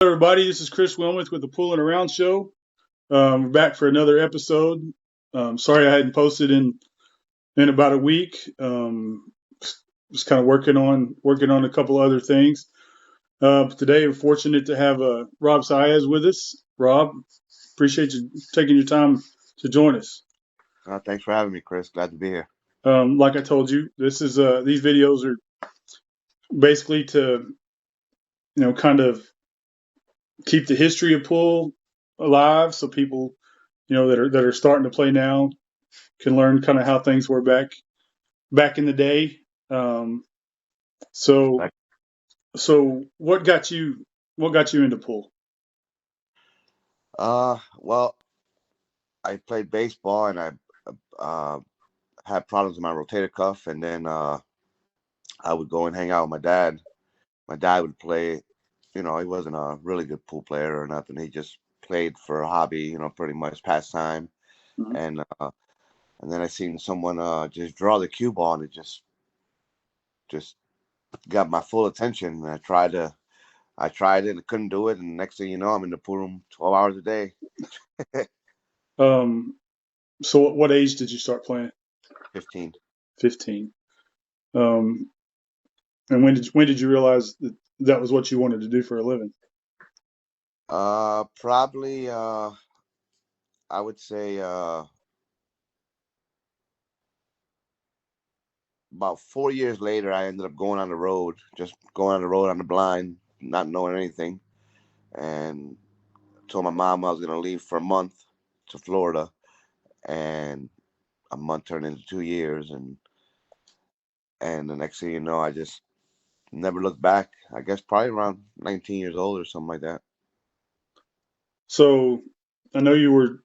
Everybody, this is Chris Wilmuth with the Pool and Around Show. We're back for another episode. Sorry I hadn't posted in about a week. Just kind of working on a couple other things. Today we're fortunate to have Robb Saez with us. Robb, appreciate you taking your time to join us. Thanks for having me, Chris. Glad to be here. Like I told you, this is these videos are basically to kind of keep the history of pool alive, so people that are starting to play now can learn kind of how things were back in the day. Um, so Respect. so what got you into pool? Well, I played baseball and I uh, had problems with my rotator cuff, and then I would go and hang out with my dad. My dad would play. He wasn't a really good pool player or nothing. He just played for a hobby, pretty much pastime. Mhm. And then I seen someone just draw the cue ball, and it just got my full attention. And I tried it and couldn't do it. And next thing you know, I'm in the pool room 12 hours a day. Um, so what age did you start playing? 15. 15. Um, and when did you realize that was what you wanted to do for a living? Probably, I would say, about 4 years later, I ended up going on the road, just going on the road on the blind, not knowing anything, and told my mom I was gonna leave for a month to Florida, and a month turned into 2 years, and the next thing you know, I just never looked back. I guess probably around 19 years old or something like that. So I know you were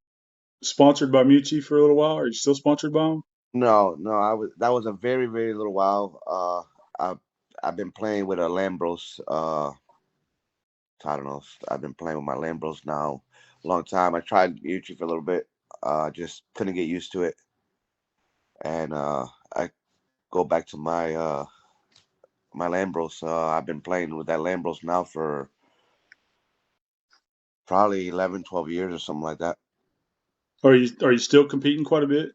sponsored by Mucci for a little while. Are you still sponsored by them? No, no, that was a very, very little while. I've been playing with a Lambros. I don't know. I've been playing with my Lambros now a long time. I tried YouTube for a little bit. Just couldn't get used to it, and I go back to my Lambros. I've been playing with that Lambros now for probably 11, 12 years or something like that. Are you still competing quite a bit?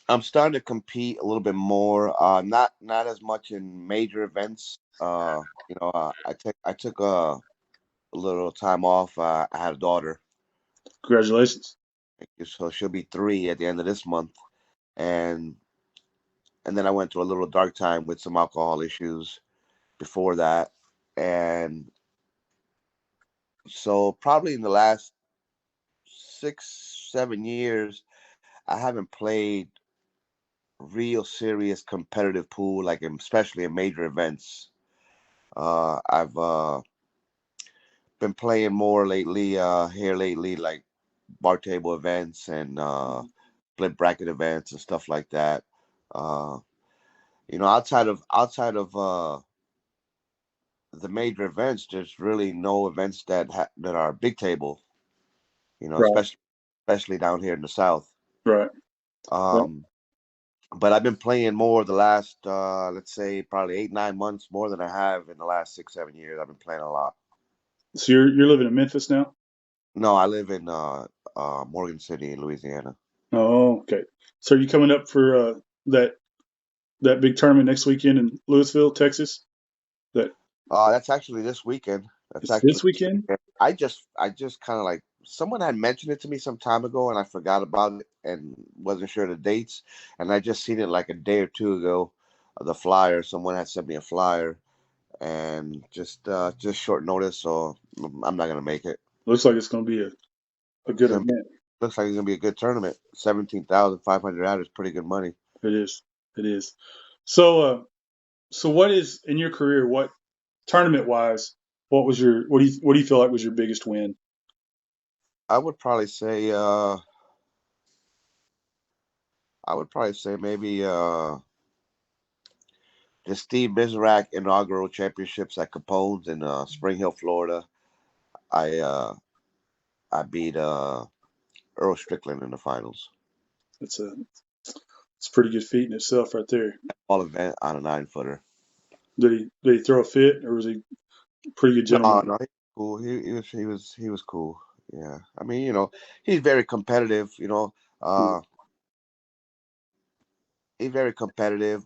I'm starting to compete a little bit more. Not as much in major events. I took a little time off. I had a daughter, Congratulations. so she'll be 3 at the end of this month, and and then I went through a little dark time with some alcohol issues before that, and so probably in the last 6, 7 years, I haven't played real serious competitive pool, like especially in major events. I've been playing more lately, like bar table events and split bracket events and stuff like that. Uh, outside of the major events, there's really no events that are big table. Right, Especially down here in the South. right. Well, Um, but I've been playing more the last, let's say, probably 8, 9 months more than I have in the last 6, 7 years. I've been playing a lot. so you're living in Memphis now? No, I live in Morgan City, Louisiana. Oh, okay. So are you coming up for that that big tournament next weekend in Louisville, Texas? That That's actually this weekend. That's it's actually this this weekend? weekend. I just kind of like someone had mentioned it to me some time ago, and I forgot about it and wasn't sure the dates. And I just seen it like a day or two ago. The flyer. Someone had sent me a flyer, and just short notice, so I'm not gonna make it. Looks like it's going to be a It's good gonna be, event. looks like it's gonna be a good tournament. 17,500 is pretty good money. It is. It is. So what is in your career? What tournament wise? What do you feel like was your biggest win? I would probably say maybe the Steve Mizrak inaugural championships at Capone's in Spring Hill, Florida. I uh, I beat Earl Strickland in the finals. It's a pretty good feat in itself, right there. All event on a 9-footer. Did he throw a fit, or was he a pretty good No, gentleman? no, cool. He was cool. Yeah. I mean, he's very competitive. Uh, he's very competitive.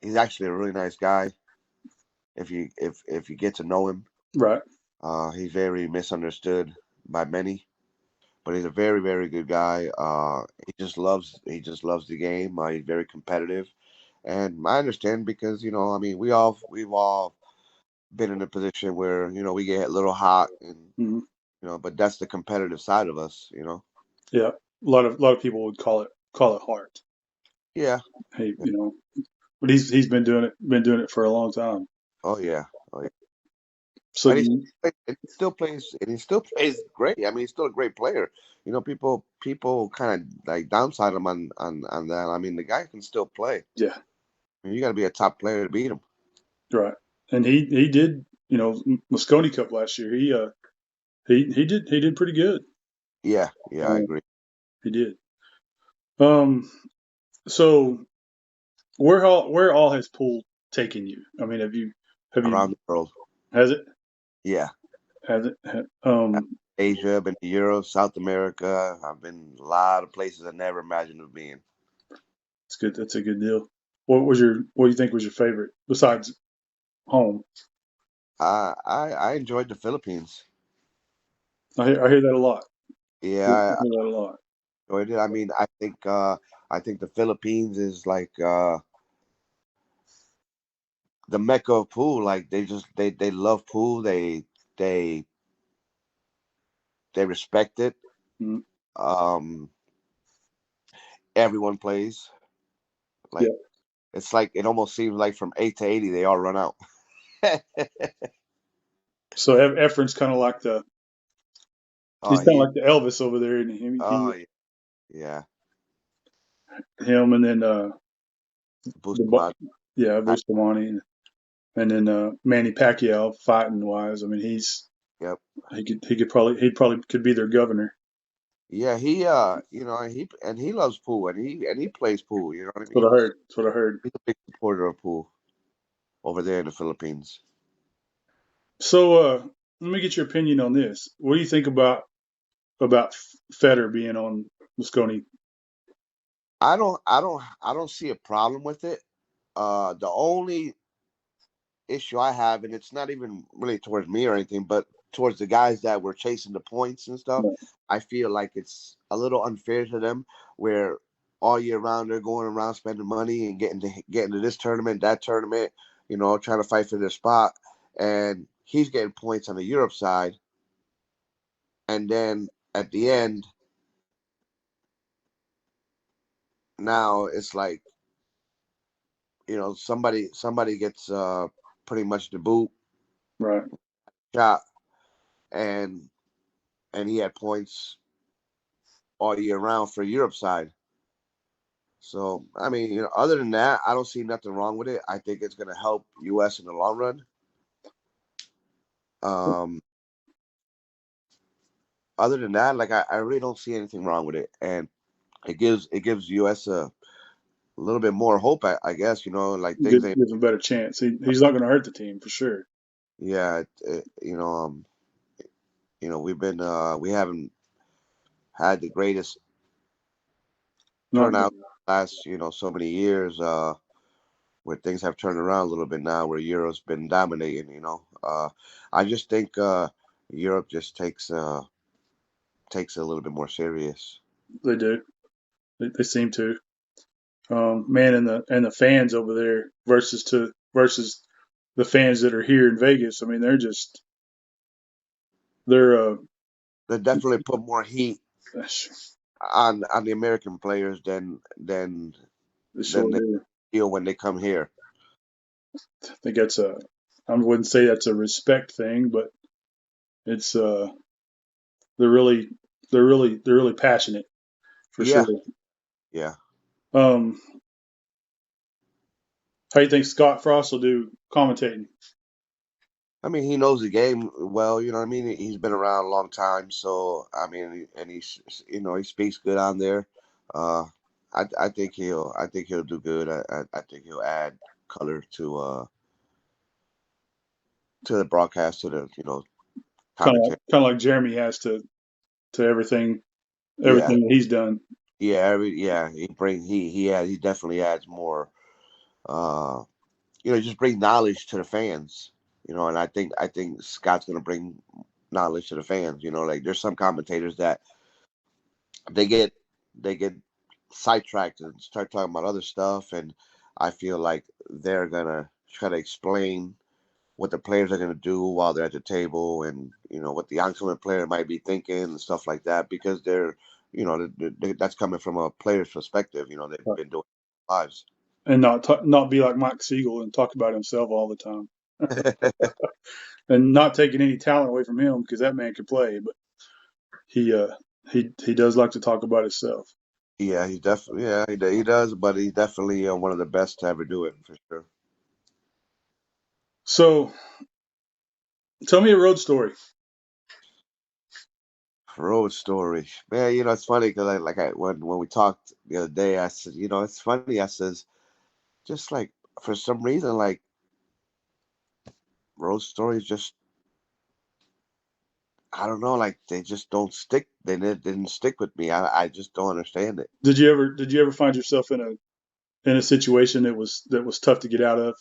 He's actually a really nice guy. If you get to know him, Right. he's very misunderstood by many, but he's a very very good guy. He just loves the game. He's very competitive, and I understand because I mean, we've all been in a position where we get a little hot and Hmm. but that's the competitive side of us. Yeah. A lot of people would call it heart. Yeah. Hey, but he's been doing it for a long time. Oh yeah. Oh yeah. So And do you, he still plays great. I mean, he's still a great player. People kind of like downside him on that. I mean, the guy can still play. yeah, I mean, you got to be a top player to beat him. right. And he did, Mosconi Cup last year. He did pretty good. Yeah. Yeah, I Um, agree. he did. Um, so where all has pool taken you? I mean, have you Around the world. has it Yeah. has it Asia, been to Europe, South America. I've been a lot of places I never imagined of being. it's good. That's a good deal. What do you think was your favorite besides home? I enjoyed the Philippines. I hear that a lot. I hear Yeah, that a lot. I enjoyed it. I mean, I think the Philippines is like the mecca of pool. Like they love pool. They they respect it. Mm, Um, everyone plays. yeah. Like it's like it almost seems like from 8 to 80 they all run out. So Efren's kind of like the Oh, he's kind of like the Elvis over there, and oh yeah, yeah. him, and then Boost the them out. yeah, Bustamante, and then Manny Pacquiao fighting wise. I mean, Yep. he probably could be their governor. Yeah, he loves pool and he plays pool. You know what I That's what mean? I heard. That's what I heard. He's a big supporter of pool over there in the Philippines. So let me get your opinion on this. What do you think about Federer being on Mosconi? I don't see a problem with it. The only issue I have, and it's not even really towards me or anything, but towards the guys that were chasing the points and stuff. No. I feel like it's a little unfair to them, where all year round they're going around spending money and getting to this tournament, that tournament, trying to fight for their spot, and he's getting points on the Europe side, and then at the end, now it's like somebody gets pretty much the boot Right. shot, and he had points all year round for Europe side. So I mean, other than that, I don't see nothing wrong with it. I think it's going to help U.S. in the long run. Um, Other than that, like I really don't see anything wrong with it, and it gives U.S. a little bit more hope. I guess like things ain't. Gives him a better chance. He's not going to hurt the team for sure. Yeah, we haven't had the greatest Not good. turnout last so many years. Where things have turned around a little bit now, where Europe's been dominating. I just think Europe just takes it a little bit more serious. They do. They seem to. Man, and the fans over there versus the fans that are here in Vegas. I mean, they're They definitely put more heat on the American players they than sure they do. feel when they come here. I think I wouldn't say that's a respect thing, but it's they're really they're really passionate for sure. Yeah, yeah. Um, how do you think Scott Frost will do commentating? I mean, he knows the game well. You know what I mean? He's been around a long time, so I mean, and he speaks good on there. Uh, I think he'll do good. I think he'll add color to the broadcast, to the commentary. Kind of like Jeremy has to everything Yeah, that he's done. yeah. He definitely adds more. Uh, just bring knowledge to the fans. And I think Scott's gonna bring knowledge to the fans. Like there's some commentators that they get they get sidetracked and start talking about other stuff, and I feel like they're gonna try to explain what the players are gonna do while they're at the table, and what the oncoming player might be thinking and stuff like that, because that's coming from a player's perspective. They've been doing it lives. And not be like Mike Siegel and talk about himself all the time, and not taking any talent away from him because that man could play, but he does like to talk about himself. Yeah, he definitely. Yeah, he does, but he's definitely one of the best to ever do it for sure. So tell me a road story. Road story, man. It's funny because when we talked the other day, I said, it's funny. I says, just like for some reason, like road stories, just I don't know, like they just don't stick. They didn't stick with me. I just don't understand it. Did you ever find yourself in a situation that was tough to get out of?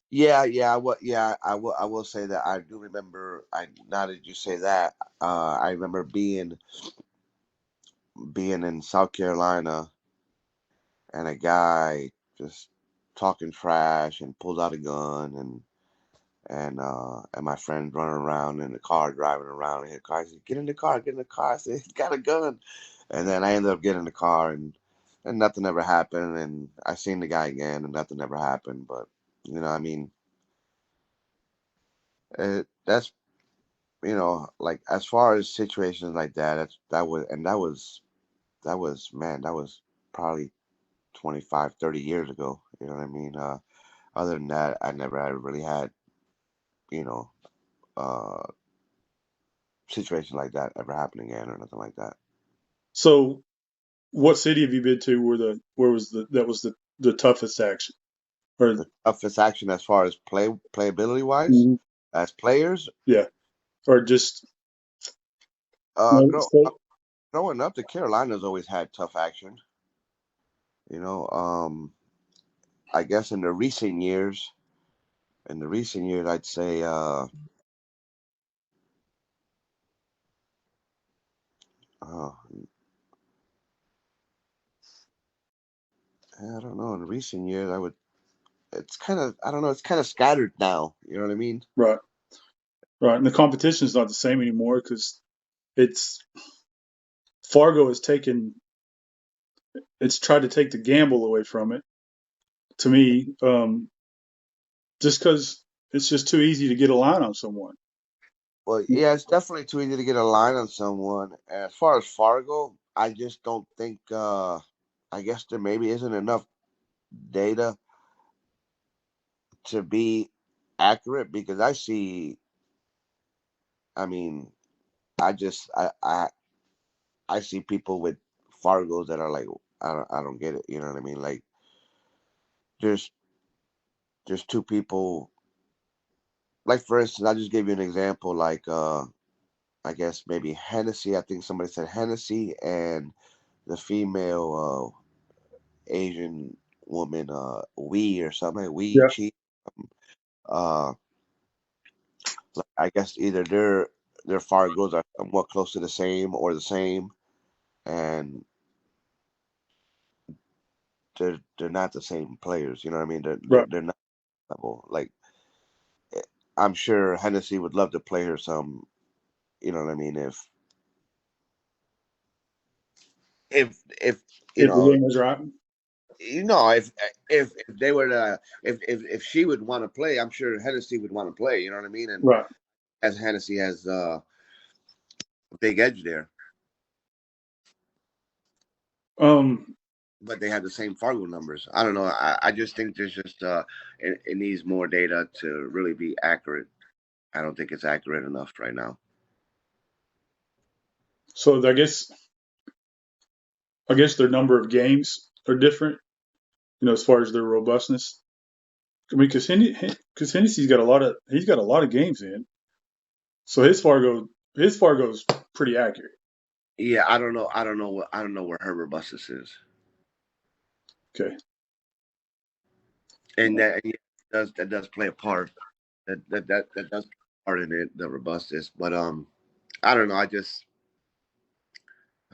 Yeah, I will say that I do remember. Now that you say that, I remember being in South Carolina, and a guy just talking trash and pulls out a gun, and my friend running around in the car, driving around, and hit the car. I said, "Get in the car, get in the car." I said, "He's got a gun," and then I ended up getting in the car, and nothing ever happened. And I seen the guy again, and nothing ever happened. But I mean, that's like as far as situations like that, that was man, that was probably 25, 30 years ago. You know what I mean? Other than that, I never had really had, you know, uh, situation like that ever happen again or nothing like that. So what city have you been to where was the toughest action? Or The toughest action as far as playability wise, Mhm. as players, Yeah, or just uh, no, grow, so growing up, the Carolinas always had tough action. You know, I guess in the recent years, I'd say, uh, I don't know. In the recent years, it's kind of, I don't know, it's kind of scattered now. You know what I mean? right, right, and the competition is not the same anymore because it's Fargo has taken it's tried to take the gamble away from it. To me, just because it's just too easy to get a line on someone. Well, yeah, it's definitely too easy to get a line on someone. As far as Fargo, I just don't think. I guess there maybe isn't enough data to be accurate, because I see. I mean, I just I see people with Fargos that are like, I don't get it. You know what I mean? Like there's there's two people. Like for instance, I just gave you an example. Like I guess maybe Hennessy. I think somebody said Hennessy and the female Asian woman, we or something, we Yeah, cheat. Uh, I guess either their Fargos are somewhat close to the same or the same, and they're not the same players. You know what I mean? They're they're, right. they're not level. Like eh, I'm sure Hennessy would love to play her some. You know what I mean? If you If the know game is right, if they were to if she would want to play, I'm sure Hennessy would want to play. You know what I mean? And right. as Hennessy has a big edge there, Um, but they have the same Fargo numbers. I don't know. I just think there's just it needs more data to really be accurate. I don't think it's accurate enough right now. so I guess their number of games are different. As far as their robustness. I mean, because Hennessy's got a lot of games in, so his Fargo his Fargo's pretty accurate. Yeah, I don't know. I don't know where her robustus is, Okay. and that does play a part. That does play a part in it, the robustus. But I don't know. I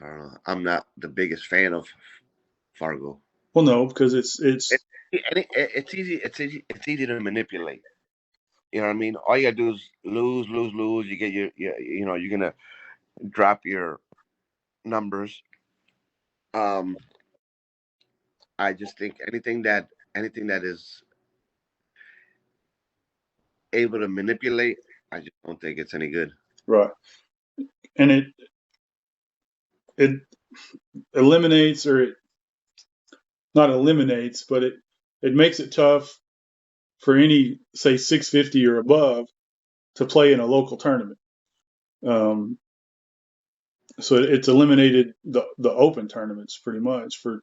don't know. I'm not the biggest fan of Fargo. Well, no, because It, it's easy. It's easy to manipulate. You know what I mean? All you gotta do is lose, lose, lose. You get you know, you're gonna drop your numbers. Um, I just think anything that is able to manipulate, I just don't think it's any good. right, and it eliminates, or it not eliminates, but it makes it tough for any, say, 650 or above to play in a local tournament. Um, so it's eliminated the open tournaments pretty much for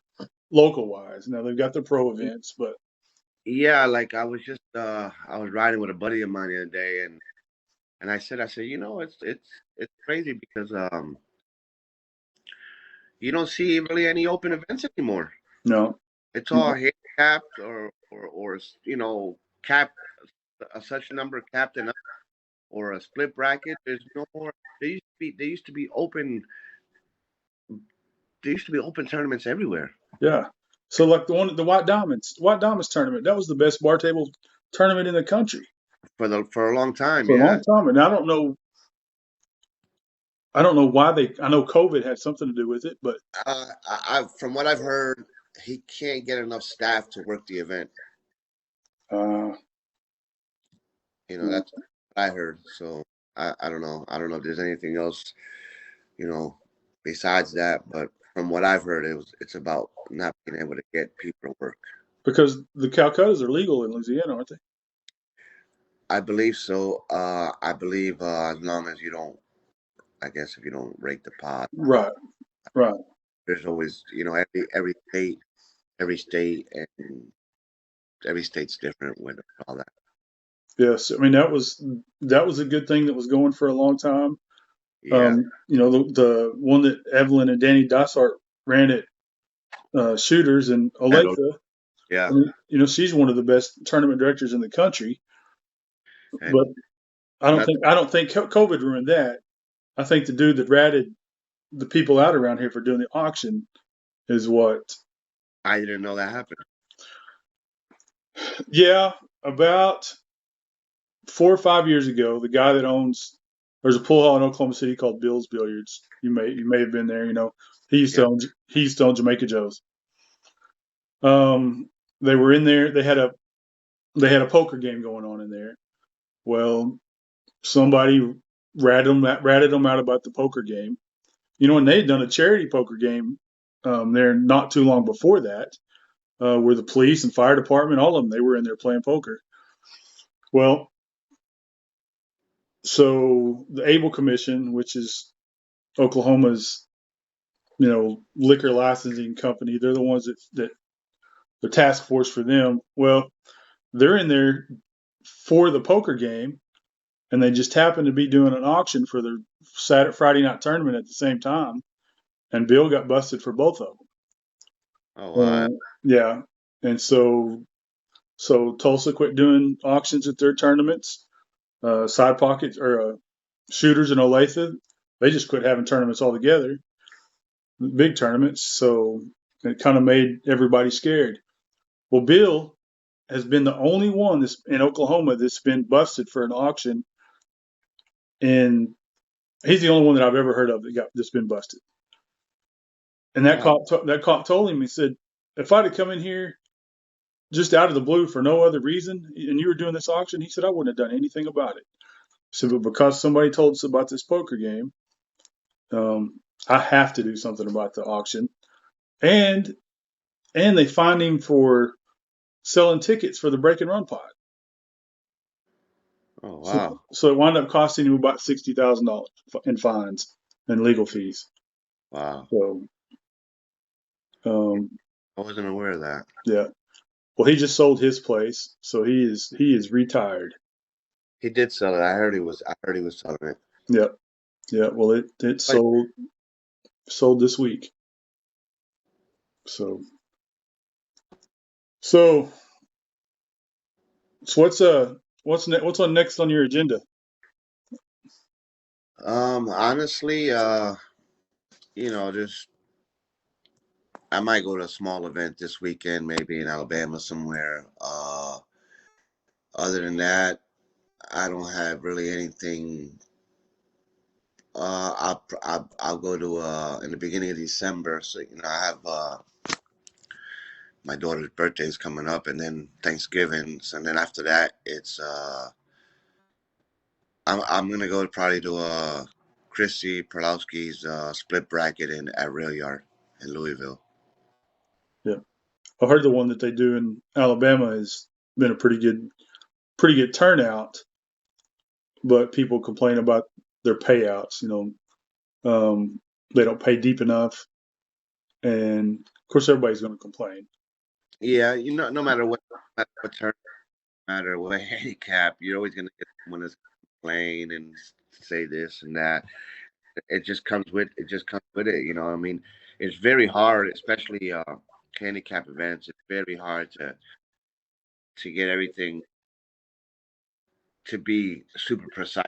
local wise. Now they've got the pro events, but Yeah, like I was riding with a buddy of mine the other day, and I said, you know, it's crazy because you don't see really any open events anymore. no, It's all no, handicapped or you know, capped a such number capped and up, or a split bracket. There's no more. There used to be open. There used to be open tournaments everywhere yeah. So like the White Diamonds tournament, that was the best bar table tournament in the country for a long time. for a Yeah. long time. And I don't know why I know COVID had something to do with it, but From what I've heard, he can't get enough staff to work the event. uh, You know, that's what I heard. So I don't know. I don't know if there's anything else, you know, besides that. But from what I've heard, it's about not being able to get people to work. because the Calcuttas are legal in Louisiana, aren't they? I believe so. I believe as long as you don't, I guess if you don't rake the pot, Right, right. there's always, you know, every state and every state's different with all that. Yes, I mean that was a good thing that was going for a long time. Yeah. You know, the one that Evelyn and Danny Dossart ran at Shooters in That'll, Olathe. I yeah. mean, you know, she's one of the best tournament directors in the country. But And not, I don't think COVID ruined that. I think the dude that ratted the people out around here for doing the auction is what. I didn't know that happened. Yeah, about 4 or 5 years ago, the guy that owns there's a pool hall in Oklahoma City called Bill's Billiards. You may have been there. You know, Yeah. he used to own Jamaica Joe's. They were in there. They had a poker game going on in there. Well, somebody ratted them out about the poker game. You know, and they had done a charity poker game there not too long before that, where the police and fire department, all of them, they were in there playing poker. Well, so the Able Commission, which is Oklahoma's, you know, liquor licensing company, they're the ones that the task force for them. Well, they're in there for the poker game, and they just happened to be doing an auction for the Friday night tournament at the same time, and Bill got busted for both of Oh wow. them. Yeah, and so Tulsa quit doing auctions at their tournaments. Side Pockets or Shooters in Olathe, they just quit having tournaments altogether, big tournaments. So it kind of made everybody scared. Well, Bill has been the only one that's in Oklahoma that's been busted for an auction, and he's the only one that I've ever heard of that's been busted. And Wow. that cop told him, he said, if I'd have come in here just out of the blue for no other reason, and you were doing this auction, he said I wouldn't have done anything about it. So, but because somebody told us about this poker game, I have to do something about the auction. And they fined him for selling tickets for the break and run pot. Oh So wow. so it wound up costing him about $60,000 in fines and legal fees. Wow. So um, I wasn't aware of that. yeah. Well, he just sold his place, so he is retired. He did sell it. I heard he was selling it. Yep. Yeah, well, it But sold this week. So so so what's on next on your agenda? honestly, just I might go to a small event this weekend, maybe in Alabama somewhere. Other than that, I don't have really anything. I'll go to in the beginning of December. So I have my daughter's birthday is coming up, and then Thanksgiving's, and then after that, it's I'm gonna go probably to Chrissy Perlowski's split bracket in at Rail Yard in Louisville. Yeah, I heard the one that they do in Alabama has been a pretty good turnout, but people complain about their payouts. They don't pay deep enough, and of course everybody's going to complain. Yeah, no matter what turn, no matter what handicap, you're always gonna get someone that's complain and say this and that. It just comes with it. I mean, it's very hard, especially handicap events. It's very hard to get everything to be super precise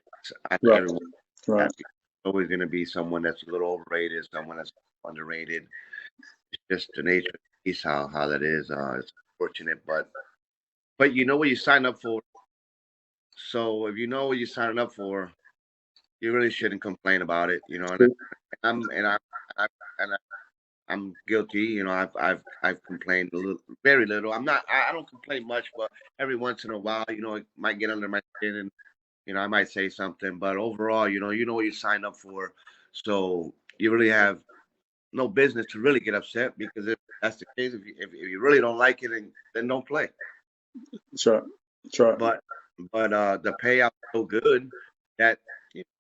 on Right, everyone. right. There's always going to be someone that's a little overrated, someone that's underrated. It's just the nature of the beast how that is. It's unfortunate, but you know what you sign up for. So if you know what you're signing up for, you really shouldn't complain about it. I'm and I and I'm guilty. I've complained a little, very little. I don't complain much, but every once in a while, it might get under my skin, and I might say something. But overall, you know what you signed up for, so you really have no business to really get upset, because if that's the case, if you really don't like it, then don't play. That's right. That's right. But the payout's so good that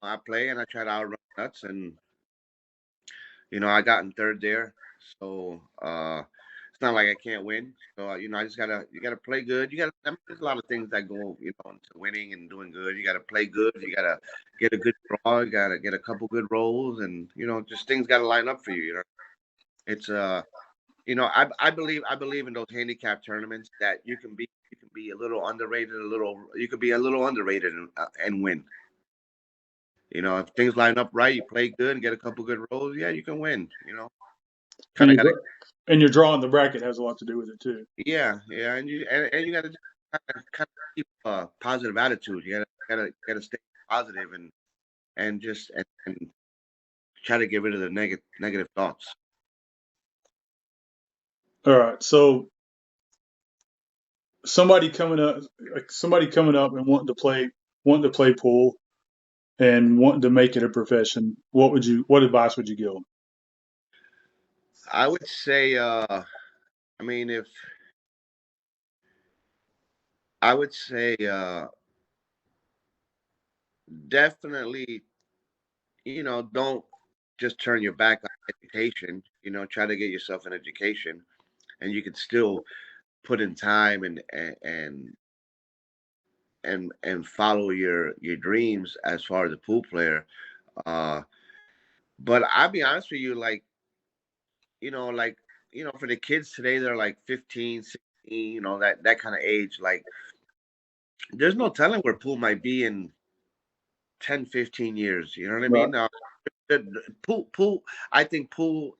I play and I try to outrun nuts, and I got in third there, so it's not like I can't win. So I just you gotta play good. I mean, there's a lot of things that go into winning and doing good. You gotta play good. You gotta get a good draw. You gotta get a couple good rolls, and just things gotta line up for you. It's I believe in those handicap tournaments that you can be a little underrated, you could be a little underrated and win. If things line up right, you play good and get a couple good rolls, yeah, you can win. And Kind of got to. your drawing the bracket has a lot to do with it too. Yeah, and you got to kind of keep a positive attitude. You gotta stay positive, and just and try to get rid of the negative thoughts. All right. So somebody coming up and wanting to play pool and wanting to make it a profession. What advice would you give them? I would say, I mean, if I would say, definitely, don't just turn your back on education. Try to get yourself an education, and you can still put in time and follow your dreams as far as a pool player. Uh, but I'll be honest with you, like for the kids today, they're like 15, 16, that kind of age. Like, there's no telling where pool might be in 10, 15 years. You know what I Right. mean? Pool. I think pool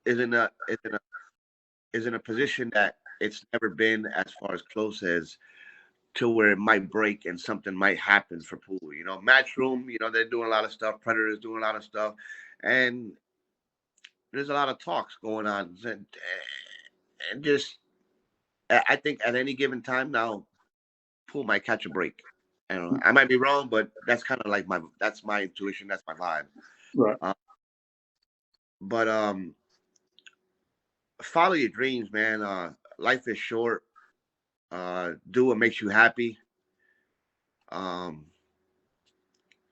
is in a position that it's never been, as far as close as to where it might break and something might happen for pool. Matchroom, they're doing a lot of stuff. Predators doing a lot of stuff, and there's a lot of talks going on, and just I think at any given time now, pool might catch a break. I don't know. I might be wrong, but that's kind of like that's my intuition. That's my vibe. Right. Uh, but follow your dreams, man. Life is short. Do what makes you happy. Um,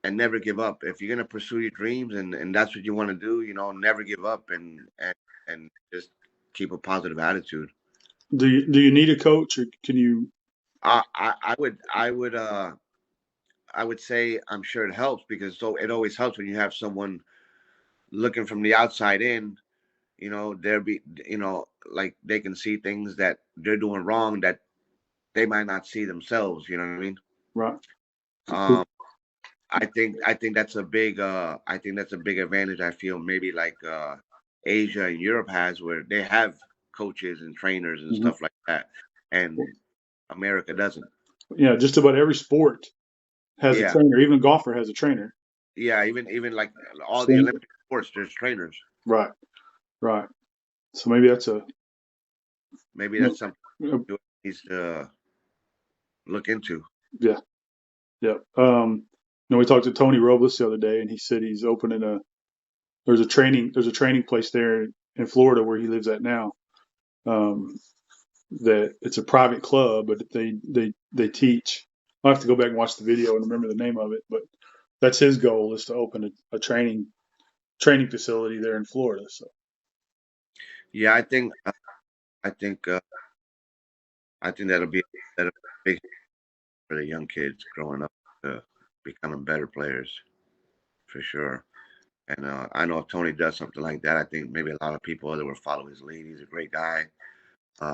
and never give up. If you're gonna pursue your dreams and that's what you want to do, never give up, and just keep a positive attitude. Do you need a coach, or can you? I would I would say I'm sure it helps because it always helps when you have someone looking from the outside in. There be like they can see things that they're doing wrong that they might not see themselves. You know what I mean? Right. Um, I think that's a big advantage. I feel maybe like Asia and Europe has where they have coaches and trainers and Mhm. stuff like that, and America doesn't. Yeah, just about every sport has a Yeah, trainer. Even a golfer has a trainer. yeah. Even like all the Swing. Olympic sports, there's trainers. Right, right. So maybe that's a Maybe you that's something know, you needs to look into. yeah, yeah. We talked to Tony Robles the other day, and he said he's opening there's a training place there in Florida where he lives at now. Um, that it's a private club, but they teach. I'll have to go back and watch the video and remember the name of it, but that's his goal is to open a training facility there in Florida. So Yeah, I think uh, I think that'll be big for the young kids growing up to becoming better players for sure. And I know if Tony does something like that, I think maybe a lot of people that will follow his lead. He's a great guy.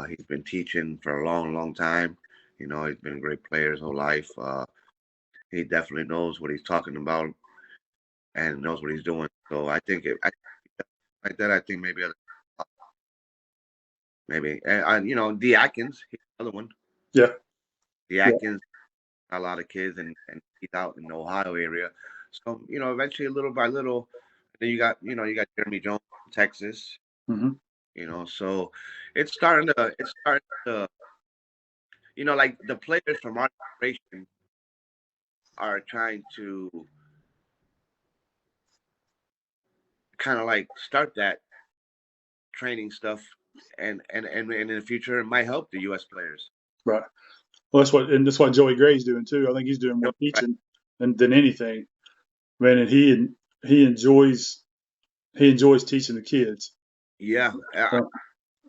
He's been teaching for a long, long time. He's been a great player his whole life. He definitely knows what he's talking about and knows what he's doing. So like that, I think maybe D Atkins, he's another one. yeah, D yeah, Atkins, a lot of kids, and he's out in the Ohio area. So eventually, little by little, then you got Jeremy Jones, from Texas. hmm So it's starting to like the players from our generation are trying to kind of like start that training stuff, and in the future it might help the U.S. players. right. Well, that's what Joey Gray's doing too. I think he's doing more Right. teaching than anything, man. And he enjoys teaching the kids. Yeah, So,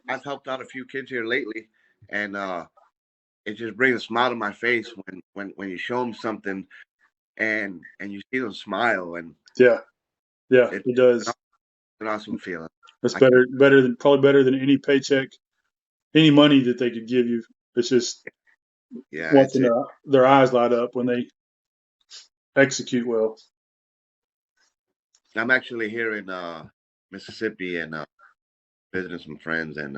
I've helped out a few kids here lately, and it just brings a smile to my face when you show them something and you see them smile, and yeah, yeah, it's he does. an awesome feeling. That's I can, better than any paycheck, any money that they could give you. It's just yeah, watching their eyes light up when they execute well. I'm actually here in Mississippi and visiting some friends, and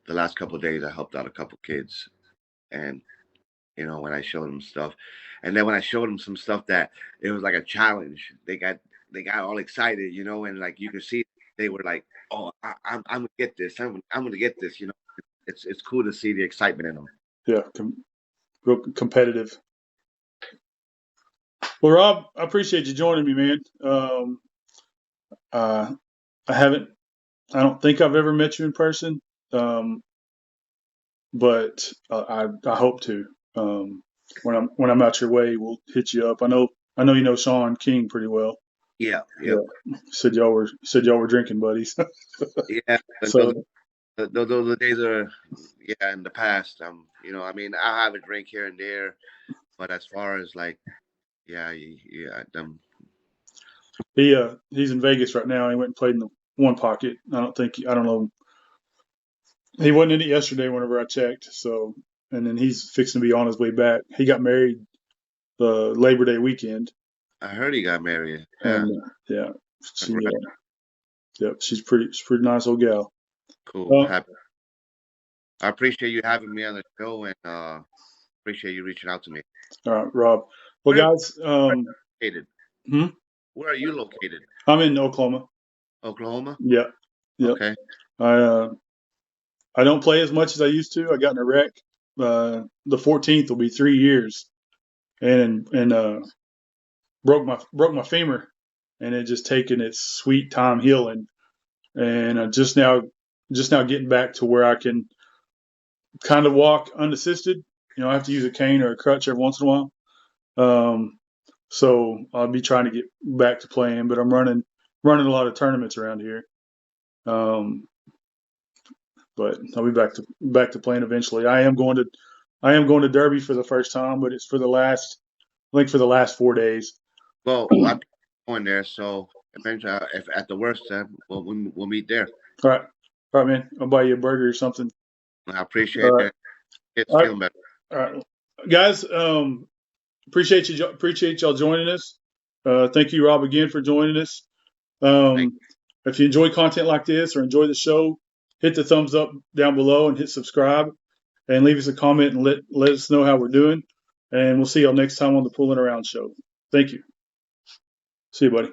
the last couple of days I helped out a couple kids, and when I showed them stuff, and then when I showed them some stuff that it was like a challenge, they got all excited, and like you could see they were like, oh, I'm gonna get this, I'm gonna get this. It's cool to see the excitement in them. Yeah, real competitive. Well, Rob, I appreciate you joining me, man. Uh, I haven't. I don't think I've ever met you in person, um, but I hope to. When I'm out your way, we'll hit you up. I know you know Sean King pretty well. Yeah, Yeah, yep, said y'all were drinking buddies. yeah. And those So those days are, yeah, in the past. I mean, I have a drink here and there, but as far as like, yeah, yeah, he's in Vegas right now. He went and played in the one pocket. I don't know. He wasn't in it yesterday whenever I checked. So and then he's fixing to be on his way back. He got married the Labor Day weekend, I heard he got married. Yeah, and yeah, she congrats. yep, she's pretty nice old gal. Cool. Uh, Happy. I appreciate you having me on the show, and appreciate you reaching out to me. all right, Rob. Well, Where, guys, where are you located? hmm? Where are you located? I'm in Oklahoma. Oklahoma. Yep, yep. Okay. I I don't play as much as I used to. I got in a wreck. The 14th will be 3 years, and broke my femur, and it just taken its sweet time healing, and just now getting back to where I can kind of walk unassisted. I have to use a cane or a crutch every once in a while. So I'll be trying to get back to playing, but I'm running a lot of tournaments around here. Um, but I'll be back to playing eventually. I am going to Derby for the first time, but it's for the last, I think, for the last 4 days. Well, I'm going there, so eventually, if at the worst, we'll meet there. All right. All right, man. I'll buy you a burger or something. I appreciate All right. that. It's All right. feeling better. All right. Guys, appreciate y'all joining us. Thank you, Rob, again for joining us. If you enjoy content like this or enjoy the show, hit the thumbs up down below and hit subscribe and leave us a comment and let us know how we're doing. And we'll see y'all next time on the Pulling Around Show. Thank you. See you, buddy.